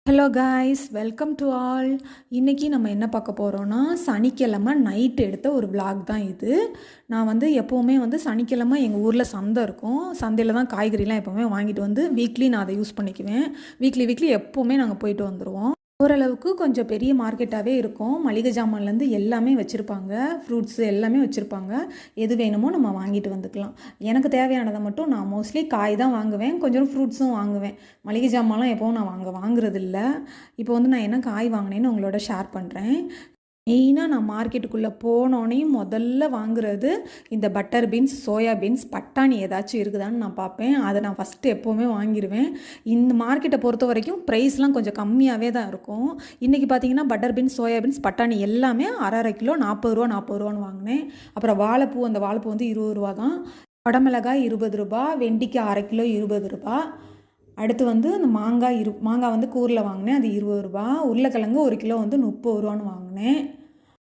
Hello guys, welcome to all. இன்றைக்கி நம்ம என்ன பார்க்க போகிறோன்னா, சனிக்கிழமை நைட் எடுத்த ஒரு vlog தான் இது. நான் எப்போவுமே சனிக்கிழமை எங்கள் ஊரில் சந்தை இருக்கும். சந்தையில் தான் காய்கறிலாம் எப்போவுமே வாங்கிட்டு வீக்லி நான் அதை யூஸ் பண்ணிக்குவேன். வீக்லி எப்போவுமே நாங்கள் போயிட்டு வந்துடுவோம். ஓரளவுக்கு கொஞ்சம் பெரிய மார்க்கெட்டாகவே இருக்கும். மளிகை ஜாமான்லேருந்து எல்லாமே வச்சுருப்பாங்க. ஃப்ரூட்ஸு எல்லாமே வச்சுருப்பாங்க. எது வேணுமோ நம்ம வாங்கிட்டு வந்துக்கலாம். எனக்கு தேவையானதை மட்டும் நான் மோஸ்ட்லி காய் தான் வாங்குவேன். கொஞ்சம் ஃப்ரூட்ஸும் வாங்குவேன். மளிகை ஜாமான்லாம் எப்போவும் நான் வாங்குறதில்ல. இப்போ நான் என்ன காய் வாங்கினேன்னு உங்களோட ஷேர் பண்ணுறேன். மெயினாக நான் மார்க்கெட்டுக்குள்ளே போனோடனே முதல்ல வாங்குறது இந்த பட்டர் பீன்ஸ், சோயா பீன்ஸ், பட்டாணி ஏதாச்சும் இருக்குதான்னு நான் பார்ப்பேன். அதை நான் ஃபஸ்ட்டு எப்போவுமே வாங்கிடுவேன். இந்த மார்க்கெட்டை பொறுத்த வரைக்கும் ப்ரைஸ்லாம் கொஞ்சம் கம்மியாகவே தான் இருக்கும். இன்றைக்கி பார்த்தீங்கன்னா பட்டர் பீன்ஸ், சோயா பீன்ஸ், பட்டாணி எல்லாமே அரை கிலோ 40 ரூபான்னு வாங்கினேன். அப்புறம் வாழைப்பூ, அந்த வாழைப்பூ 20 ரூபா தான். குடமிளகாய் 20 ரூபா, வெண்டிக்காய் அரை கிலோ 20 ரூபா. அடுத்து அந்த மாங்காய் கூரில் வாங்கினேன், அது 20 ரூபா. உருளைக்கிழங்கு 1 கிலோ 30 ரூபான்னு வாங்கினேன்.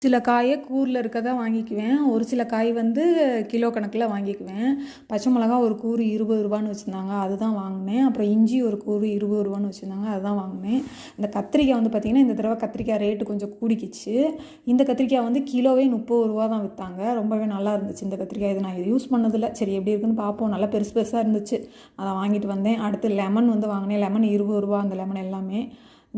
சில காயை கூரில் இருக்கதான் வாங்கிக்குவேன், ஒரு சில காய் கிலோ கணக்கில் வாங்கிக்குவேன். பச்சை மிளகா ஒரு கூறு 20 ரூபான்னு வச்சுருந்தாங்க, அதுதான் வாங்கினேன். அப்புறம் இஞ்சி ஒரு கூறு 20 ரூபான்னு வச்சுருந்தாங்க, அதுதான் வாங்கினேன். இந்த கத்திரிக்காய் பார்த்திங்கன்னா இந்த தடவை கத்திரிக்காய் ரேட்டு கொஞ்சம் கூடிக்கிச்சு. இந்த கத்திரிக்காய் கிலோவே 30 ரூபா தான் விற்றாங்க. ரொம்பவே நல்லா இருந்துச்சு இந்த கத்திரிக்காய். இது நான் யூஸ் பண்ணதில்லை, சரி எப்படி இருக்குன்னு பார்ப்போம். நல்லா பெருசு பெருசாக இருந்துச்சு, அதை வாங்கிட்டு வந்தேன். அடுத்து லெமன் வாங்கினேன். லெமன் 20 ரூபா அந்த லெமன் எல்லாமே.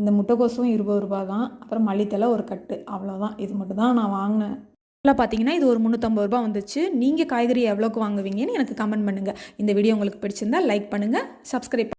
இந்த முட்டைக்கோசும் 20 ரூபா தான். அப்புறம் மல்லித்தலை ஒரு கட்டு, அவ்வளோதான். இது மட்டும் தான் நான் வாங்கினேன். எல்லாம் பார்த்தீங்கன்னா இது ஒரு 350 ரூபா வந்துச்சு. நீங்கள் காய்கறி எவ்வளோக்கு வாங்குவீங்கன்னு எனக்கு கமெண்ட் பண்ணுங்கள். இந்த வீடியோ உங்களுக்கு பிடிச்சிருந்தா லைக் பண்ணுங்கள், சப்ஸ்கிரைப்